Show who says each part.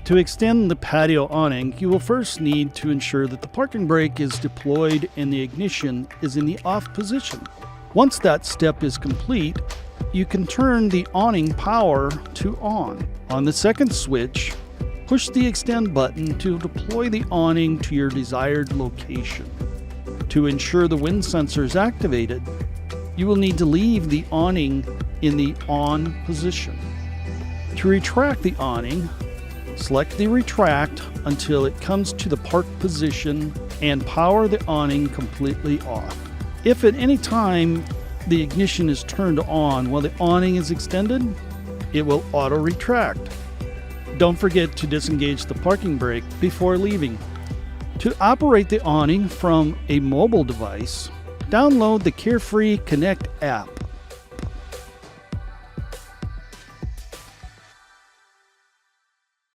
Speaker 1: To extend the patio awning, you will first need to ensure that the parking brake is deployed and the ignition is in the off position. Once that step is complete, you can turn the awning power to on. On the second switch, push the extend button to deploy the awning to your desired location. To ensure the wind sensor is activated, you will need to leave the awning in the on position. To retract the awning, select the retract until it comes to the park position and power the awning completely off. If at any time the ignition is turned on while the awning is extended, it will auto retract. Don't forget to disengage the parking brake before leaving. To operate the awning from a mobile device, download the Carefree Connect app.